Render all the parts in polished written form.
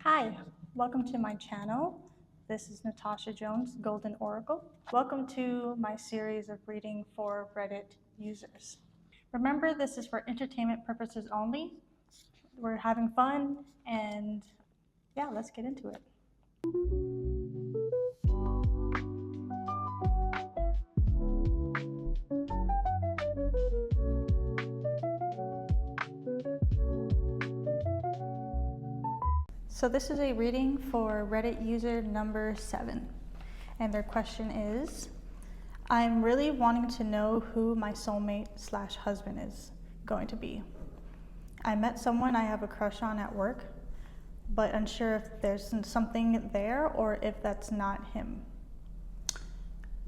Hi, welcome to my channel. This is Natasha Jones, Golden Oracle. Welcome to my series of reading for Reddit users. Remember, this is for entertainment purposes only. We're having fun, and yeah, let's get into it. So this is a reading for Reddit user number 7, and their question is, I'm really wanting to know who my soulmate/husband is going to be. I met someone I have a crush on at work, but unsure if there's something there or if that's not him.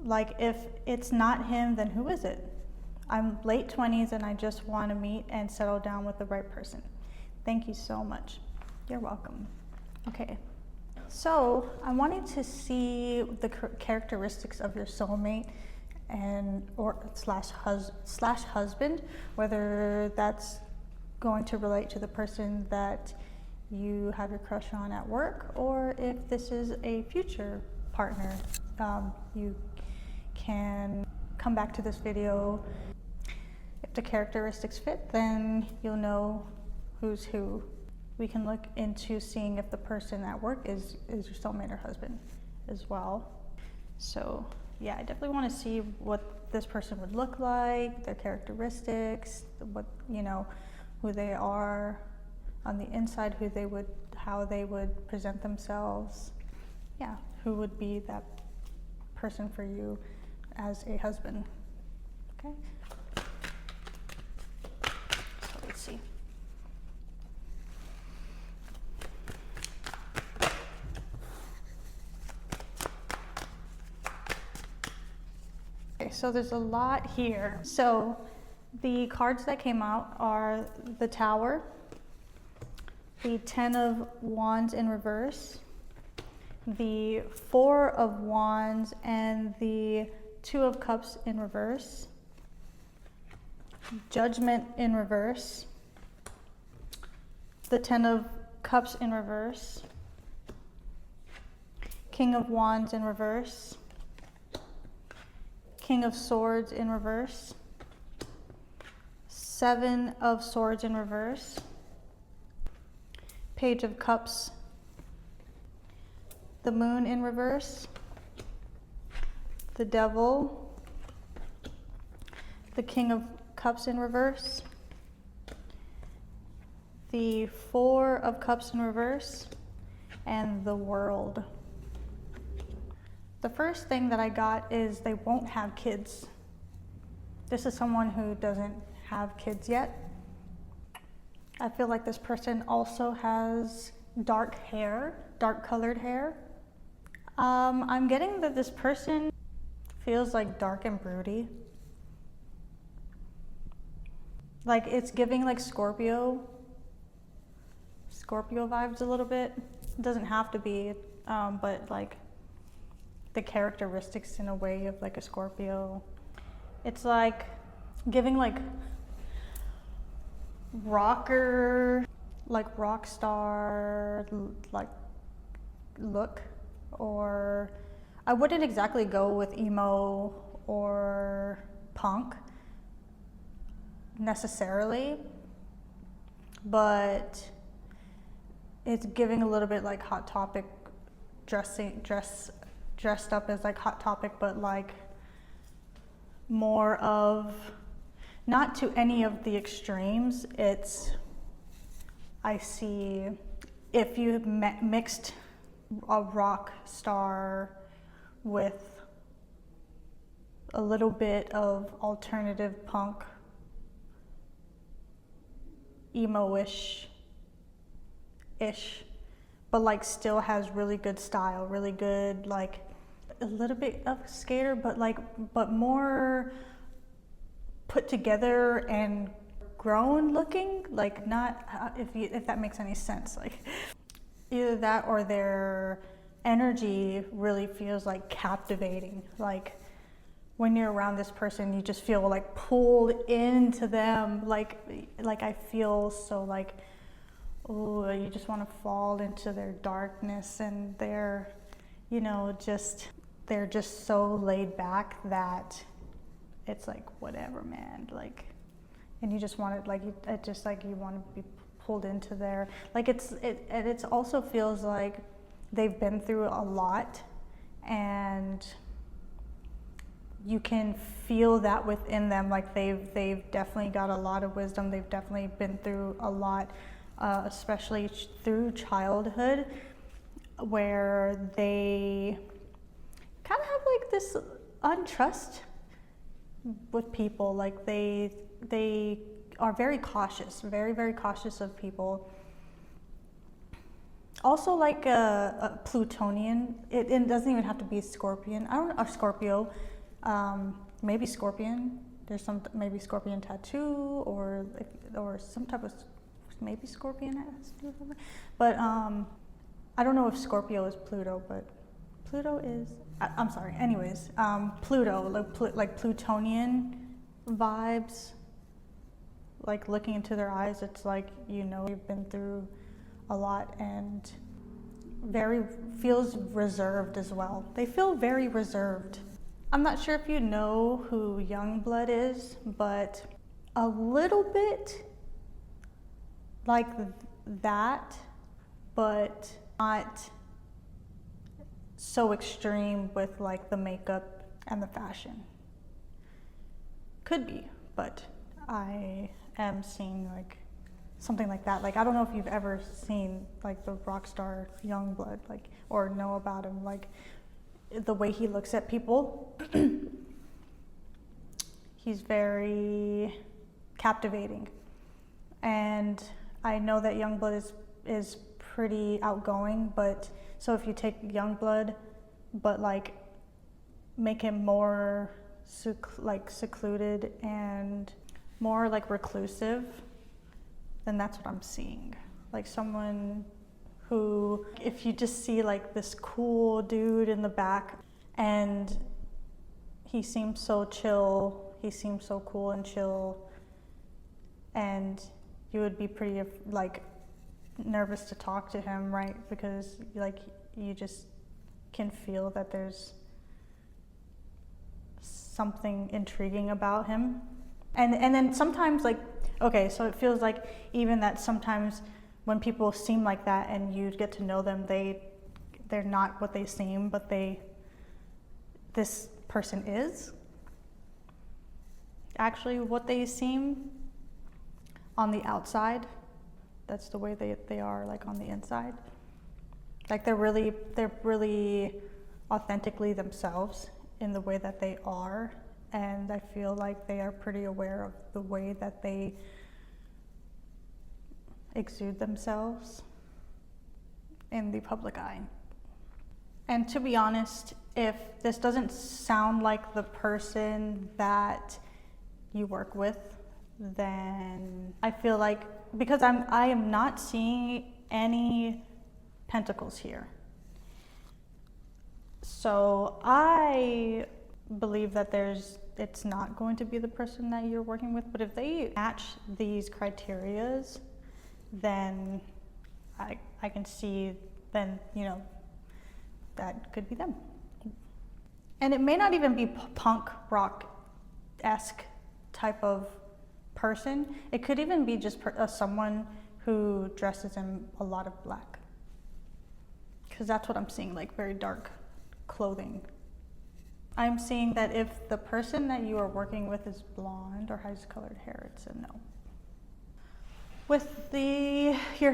Like, if it's not him, then who is it? I'm late 20s and I just want to meet and settle down with the right person. Thank you so much. You're welcome. Okay, so I wanted to see the characteristics of your soulmate and slash husband, whether that's going to relate to the person that you have your crush on at work, or if this is a future partner. You can come back to this video. If the characteristics fit, then you'll know who's who. We can look into seeing if the person at work is your soulmate or husband as well. So yeah, I definitely want to see what this person would look like, their characteristics, what, who they are on the inside, how they would present themselves. Yeah, who would be that person for you as a husband. Okay. So let's see. Okay, so there's a lot here. So the cards that came out are the Tower, the 10 of Wands in reverse, the 4 of Wands, and the 2 of Cups in reverse, Judgment in reverse, the 10 of Cups in reverse, King of Wands in reverse, King of Swords in reverse, 7 of Swords in reverse, Page of Cups, the Moon in reverse, the Devil, the King of Cups in reverse, the 4 of Cups in reverse, and the World. The first thing that I got is they won't have kids. This is someone who doesn't have kids yet. I feel like this person also has dark colored hair. I'm getting that this person feels like dark and broody. Like, it's giving like Scorpio vibes a little bit. It doesn't have to be, but like the characteristics in a way of like a Scorpio. It's like giving like rocker, like rock star like look, or I wouldn't exactly go with emo or punk necessarily, but it's giving a little bit like Hot Topic, dressed up as like Hot Topic, but like more of, not to any of the extremes. It's, I see, if you mixed a rock star with a little bit of alternative punk, emo-ish, but like still has really good style, really good, like a little bit of skater, but more put together and grown looking, like not, if that makes any sense. Like either that or their energy really feels like captivating. Like when you're around this person, you just feel like pulled into them. Like I feel so like oh, you just want to fall into their darkness, and they're, you know, they're just so laid back that it's like, whatever, man, like, and you just want it, like, it just like you want to be pulled into their, like, it also feels like they've been through a lot, and you can feel that within them, like they've definitely got a lot of wisdom, they've definitely been through a lot, especially through childhood, where they kind of have like this untrust with people, like they are very cautious, very, very cautious of people. Also like a Plutonian, it doesn't even have to be Scorpion, I don't know, or Scorpio, maybe Scorpion, there's some, maybe Scorpion tattoo, or some type of, maybe Scorpion has to do something, but I don't know if Scorpio is Pluto, but Pluto is, I'm sorry, anyways, Pluto, like Plutonian vibes, like looking into their eyes, it's like, you know, you've been through a lot, and feels reserved as well. They feel very reserved. I'm not sure if you know who Youngblood is, but a little bit like that, but not so extreme with like the makeup and the fashion. Could be, but I am seeing like something like that. Like, I don't know if you've ever seen like the rock star Youngblood, like, or know about him, like the way he looks at people. He's very captivating, and I know that Youngblood is pretty outgoing, but so if you take Youngblood but like make him more secluded and more like reclusive, then that's what I'm seeing. Like someone who, if you just see like this cool dude in the back, and he seems so chill, he seems so cool and chill, and you would be pretty like nervous to talk to him, right? Because like you just can feel that there's something intriguing about him. And then sometimes, like, okay, so it feels like even that sometimes when people seem like that and you get to know them, they're not what they seem, but this person is actually what they seem on the outside. That's the way they are, like, on the inside. Like they're really authentically themselves in the way that they are, and I feel like they are pretty aware of the way that they exude themselves in the public eye. And to be honest, if this doesn't sound like the person that you work with, then I feel like, because I am not seeing any pentacles here, so I believe that it's not going to be the person that you're working with. But if they match these criterias, then I can see, then, you know, that could be them. And it may not even be punk rock-esque type of person. It could even be just someone who dresses in a lot of black, because that's what I'm seeing, like very dark clothing. I'm seeing that if the person that you are working with is blonde or has colored hair, it's a no. With your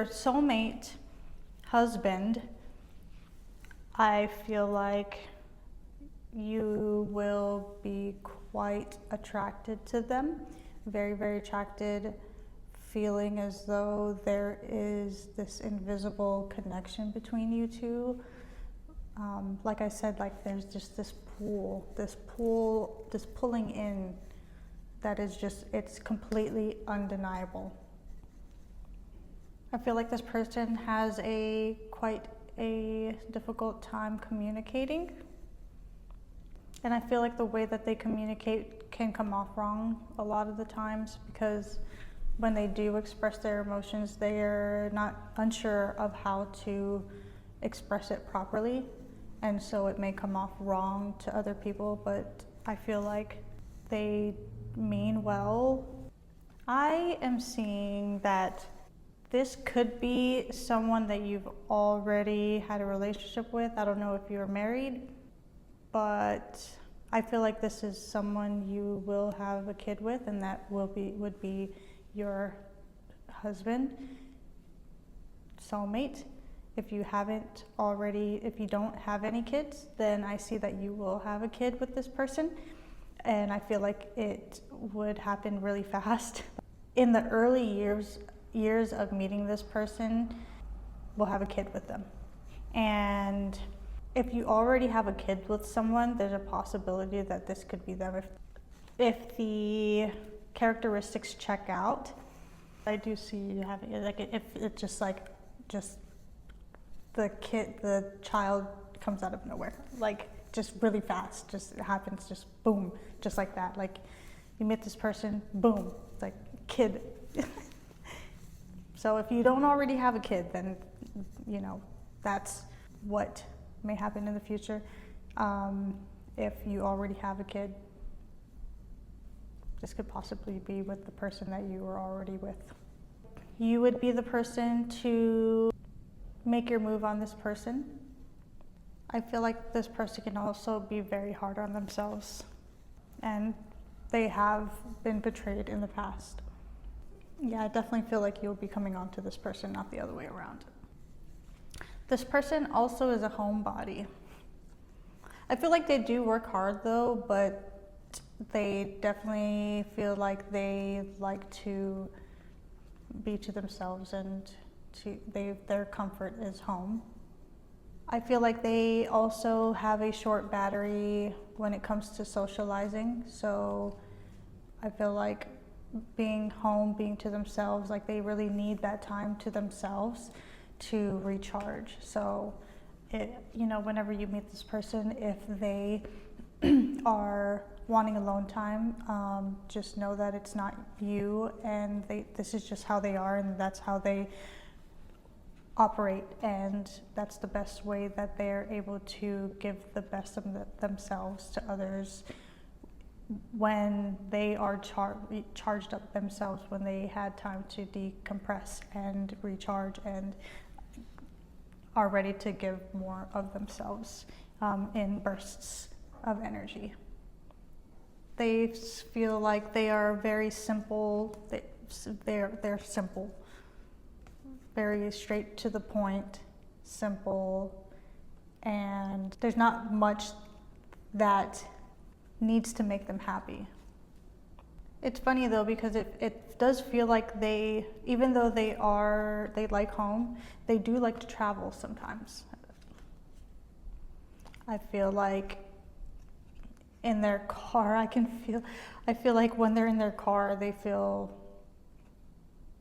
soulmate husband, I feel like you will be quite attracted to them, very, very attracted, feeling as though there is this invisible connection between you two. Like I said, like there's just this pulling in that is just, it's completely undeniable. I feel like this person has quite a difficult time communicating. And I feel like the way that they communicate can come off wrong a lot of the times, because when they do express their emotions, they're not unsure of how to express it properly. And so it may come off wrong to other people, but I feel like they mean well. I am seeing that this could be someone that you've already had a relationship with. I don't know if you're married, but I feel like this is someone you will have a kid with, and that would be your husband, soulmate. If you don't have any kids, then I see that you will have a kid with this person, and I feel like it would happen really fast. In the early years of meeting this person, we'll have a kid with them. And if you already have a kid with someone, there's a possibility that this could be them. If the characteristics check out, I do see you having it. Like if it's just the child comes out of nowhere, like just really fast, just it happens, just boom, just like that. Like you meet this person, boom, like kid. So if you don't already have a kid, then that's what may happen in the future. If you already have a kid, this could possibly be with the person that you were already with. You would be the person to make your move on this person. I feel like this person can also be very hard on themselves, and they have been betrayed in the past. Yeah, I definitely feel like you'll be coming on to this person, not the other way around. This person also is a homebody. I feel like they do work hard though, but they definitely feel like they like to be to themselves, and their comfort is home. I feel like they also have a short battery when it comes to socializing, so I feel like being home, being to themselves, like they really need that time to themselves to recharge. So whenever you meet this person, if they are wanting alone time, just know that it's not you, and this is just how they are, and that's how they operate, and that's the best way that they're able to give the best of themselves to others when they are charged up themselves, when they had time to decompress and recharge and are ready to give more of themselves in bursts of energy. They feel like they are very simple. They're simple, very straight to the point, simple, and there's not much that needs to make them happy. It's funny though, because it does feel like even though they like home, they do like to travel sometimes. I feel like in their car, I feel like when they're in their car, they feel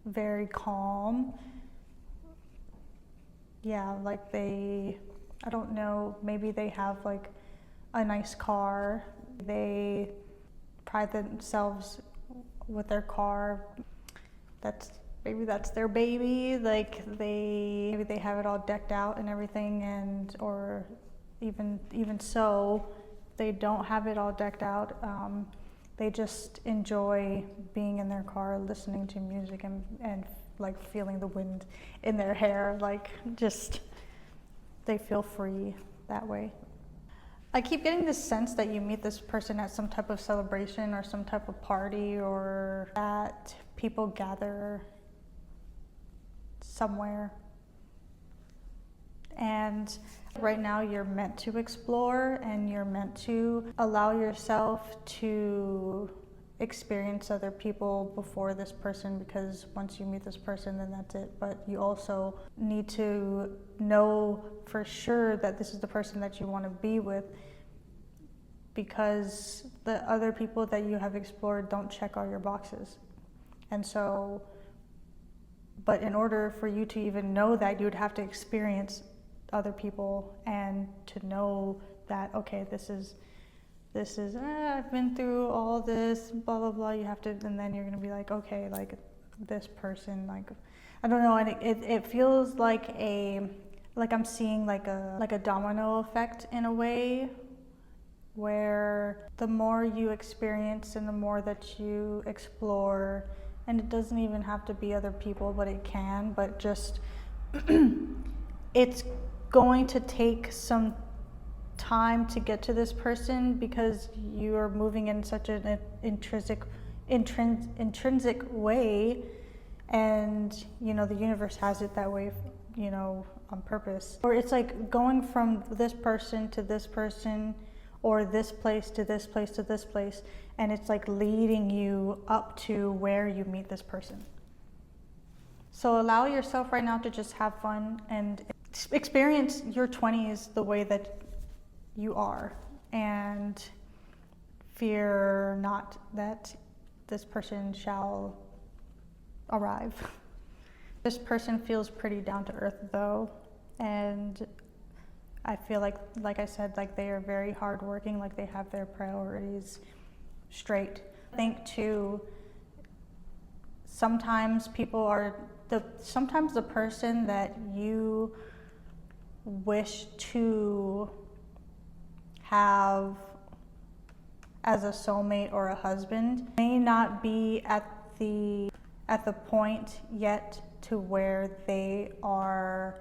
very calm. Yeah, like I don't know, maybe they have like a nice car. They pride themselves with their car. Maybe that's their baby. Like maybe they have it all decked out and everything, or even so, they don't have it all decked out. They just enjoy being in their car, listening to music and like feeling the wind in their hair. Like just they feel free that way. I keep getting this sense that you meet this person at some type of celebration or some type of party, or that people gather somewhere. And right now you're meant to explore, and you're meant to allow yourself to experience other people before this person, because once you meet this person, then that's it. But you also need to know for sure that this is the person that you want to be with, because the other people that you have explored don't check all your boxes. And so, but in order for you to even know that, you would have to experience other people and to know that, okay, this is I've been through all this, blah, blah, blah. You have to, and then you're going to be like, okay, like this person, like, I don't know, and it feels like I'm seeing like a domino effect in a way, where the more you experience and the more that you explore, and it doesn't even have to be other people, but it can, but just it's going to take some time to get to this person because you are moving in such an intrinsic way, and you know the universe has it that way, you know, on purpose. Or it's like going from this person to this person, or this place to this place to this place, and it's like leading you up to where you meet this person. So allow yourself right now to just have fun and experience your 20s the way that you are, and fear not that this person shall arrive. This person feels pretty down to earth though, and I feel like I said, like they are very hardworking, like they have their priorities straight. I think too, sometimes the person that you wish to have as a soulmate or a husband may not be at the point yet to where they are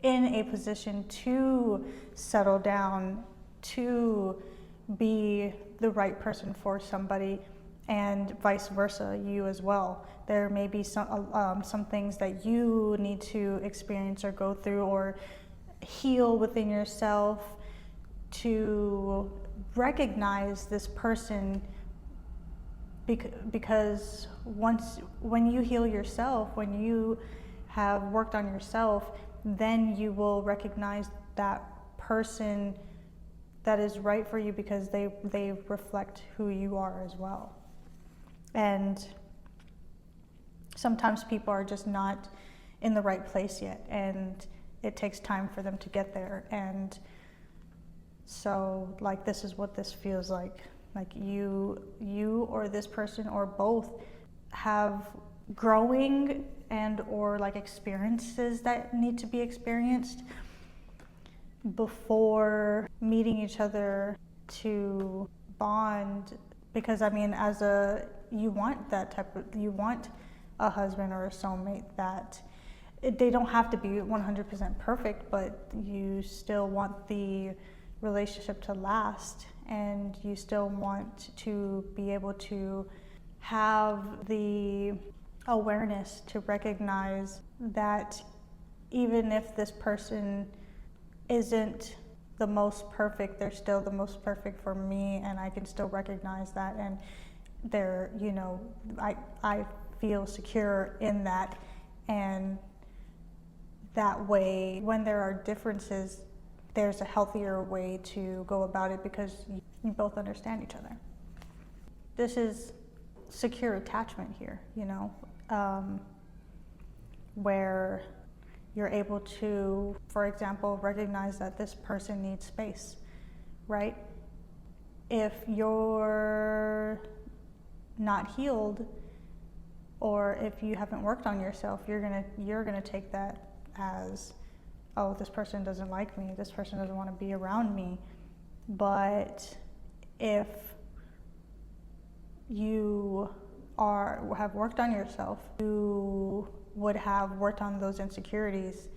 in a position to settle down, to be the right person for somebody, and vice versa, you as well. There may be some things that you need to experience or go through or heal within yourself to recognize this person, because when you heal yourself, when you have worked on yourself, then you will recognize that person that is right for you, because they reflect who you are as well. And sometimes people are just not in the right place yet, and it takes time for them to get there. And so like this is what this feels like you or this person or both have growing and or like experiences that need to be experienced before meeting each other to bond. Because I mean, you want a husband or a soulmate that they don't have to be 100% perfect, but you still want the relationship to last, and you still want to be able to have the awareness to recognize that even if this person isn't the most perfect, they're still the most perfect for me, and I can still recognize that, and they're, you know, I feel secure in that. And that way, when there are differences, there's a healthier way to go about it because you both understand each other. This is secure attachment here, you know, where you're able to, for example, recognize that this person needs space, right? If you're not healed, or if you haven't worked on yourself, you're gonna take that as, oh, this person doesn't like me, this person doesn't want to be around me. But if you have worked on yourself, you would have worked on those insecurities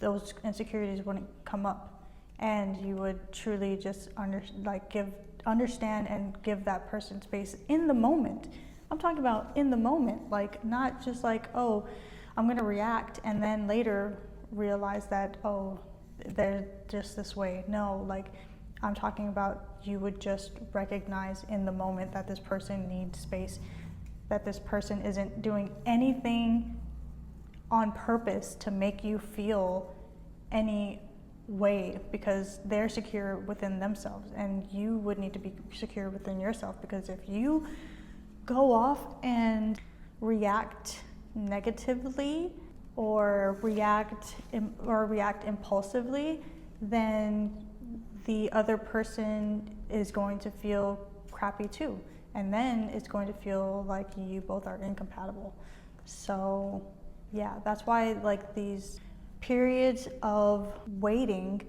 wouldn't come up, and you would truly just understand and give that person space in the moment. I'm talking about in the moment, like not just like, oh, I'm gonna react and then later realize that, oh, they're just this way. No, like I'm talking about you would just recognize in the moment that this person needs space, that this person isn't doing anything on purpose to make you feel any way, because they're secure within themselves, and you would need to be secure within yourself. Because if you go off and react negatively or react impulsively, then the other person is going to feel crappy too, and then it's going to feel like you both are incompatible. So yeah, that's why like these periods of waiting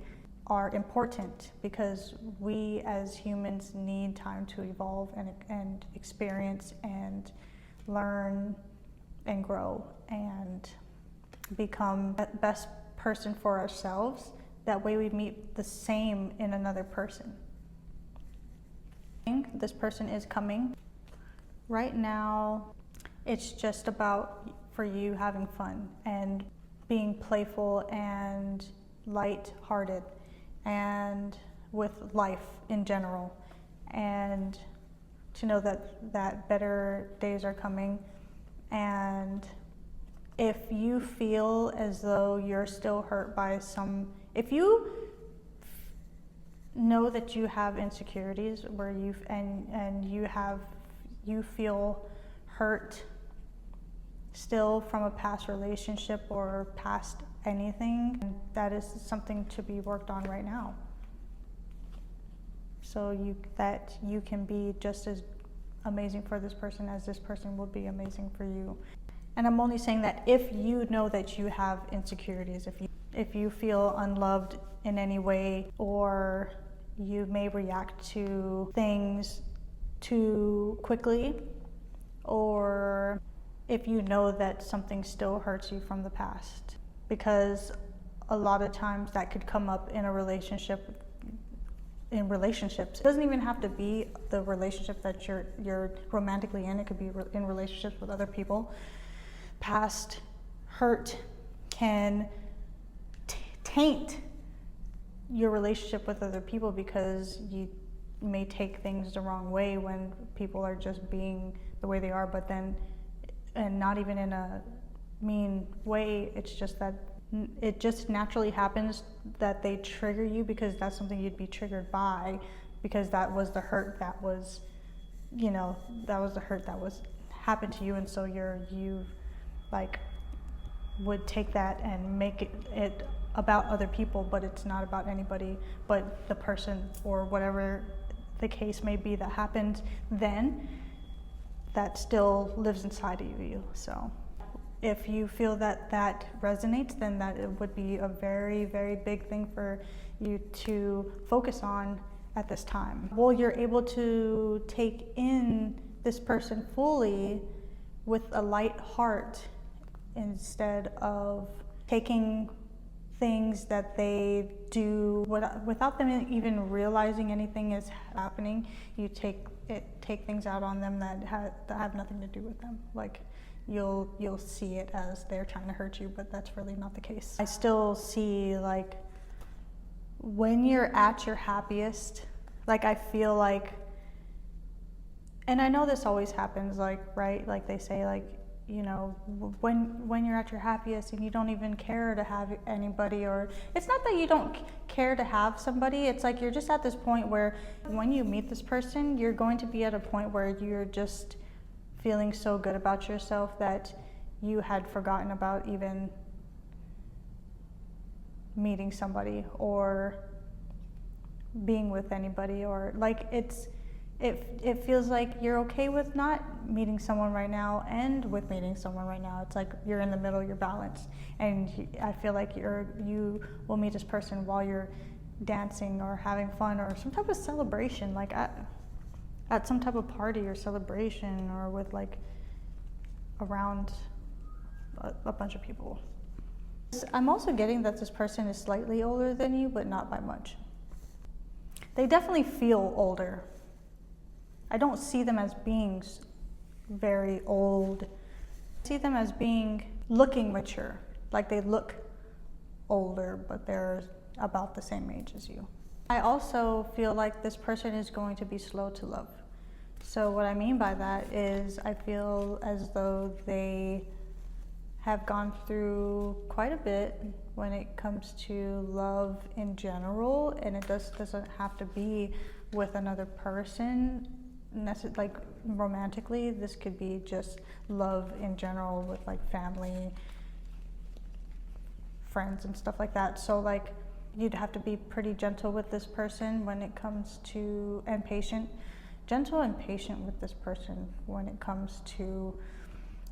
are important, because we as humans need time to evolve and experience and learn and grow and become the best person for ourselves. That way we meet the same in another person. This person is coming. Right now, it's just about for you having fun and being playful and light-hearted and with life in general, and to know that better days are coming. And if you feel as though you're still hurt by if you know that you have insecurities where you feel hurt still from a past relationship or past anything, that is something to be worked on right now, so that you can be just as amazing for this person as this person will be amazing for you. And I'm only saying that if you know that you have insecurities, if you feel unloved in any way, or you may react to things too quickly, or if you know that something still hurts you from the past. Because a lot of times that could come up in relationships. It doesn't even have to be the relationship that you're romantically in. It could be in relationships with other people. Past hurt can taint your relationship with other people, because you may take things the wrong way when people are just being the way they are, but then, and not even in a mean way, it's just that it just naturally happens that they trigger you, because that's something you'd be triggered by, because that was the hurt that was, that was the hurt that was happened to you, and so you like would take that and make it about other people, but it's not about anybody but the person, or whatever the case may be that happened then, that still lives inside of you. So if you feel that resonates, then that it would be a very, very big thing for you to focus on at this time. Well, you're able to take in this person fully with a light heart, instead of taking things that they do without them even realizing anything is happening. You take things out on them that have nothing to do with them. Like you'll see it as they're trying to hurt you, but that's really not the case. I still see, like, when you're at your happiest, like, I feel like, and I know this always happens, like, right, like they say, like, when you're at your happiest and you don't even care to have anybody, or it's not that you don't care to have somebody, it's like you're just at this point where when you meet this person, you're going to be at a point where you're just feeling so good about yourself that you had forgotten about even meeting somebody or being with anybody, or like it feels like you're okay with not meeting someone right now and with meeting someone right now. It's like you're in the middle, you're balanced, and I feel like you will meet this person while you're dancing or having fun or some type of celebration, like at some type of party or celebration, or with like around a bunch of people. I'm also getting that this person is slightly older than you, but not by much. They definitely feel older. I don't see them as being very old. I see them as looking mature. Like they look older, but they're about the same age as you. I also feel like this person is going to be slow to love. So what I mean by that is I feel as though they have gone through quite a bit when it comes to love in general, and it doesn't have to be with another person, like romantically. This could be just love in general with like family, friends, and stuff like that. So like you'd have to be pretty gentle with this person when it comes to, and patient, gentle and patient with this person when it comes to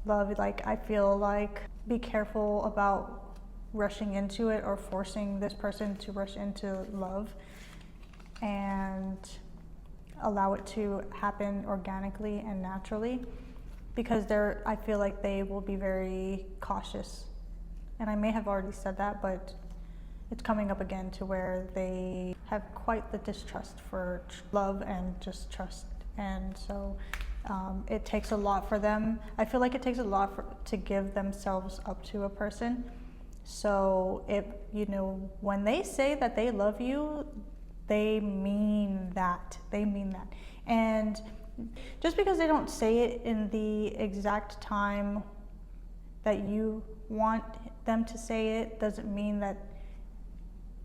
love. Like, I feel like be careful about rushing into it or forcing this person to rush into love, and allow it to happen organically and naturally, because I feel like they will be very cautious. And I may have already said that, but it's coming up again, to where they have quite the distrust for love and just trust. And so it takes a lot for them. I feel like it takes a lot to give themselves up to a person. So if, you know, when they say that they love you, they mean that. They mean that. And just because they don't say it in the exact time that you want them to say it, doesn't mean that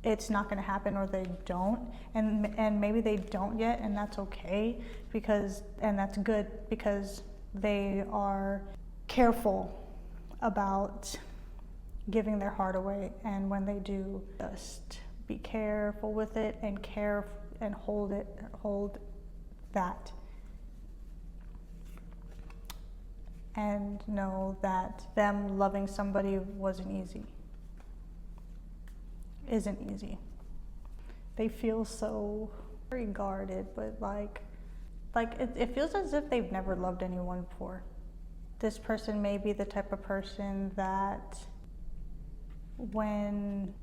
it's not going to happen, or they don't. And maybe they don't yet, and that's okay, and that's good, because they are careful about giving their heart away. And when they do, just be careful with it, and hold that, and know that them loving somebody isn't easy. They feel so very guarded, but like it feels as if they've never loved anyone before. This person may be the type of person that when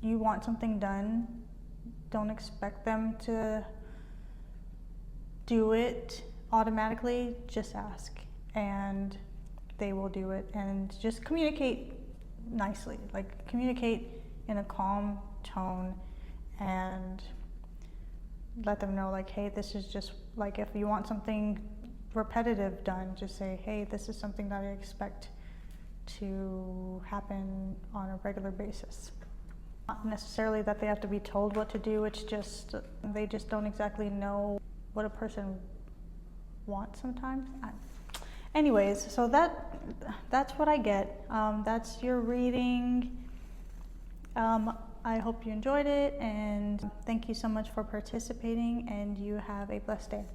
you want something done, don't expect them to do it automatically. Just ask, and they will do it. And just communicate nicely, like communicate in a calm tone, and let them know, like, hey, this is just, like, if you want something repetitive done, just say, hey, this is something that I expect to happen on a regular basis. Not necessarily that they have to be told what to do, it's just they just don't exactly know what a person wants sometimes. Anyways, so that's what I get. That's your reading. I hope you enjoyed it, and thank you so much for participating, and you have a blessed day.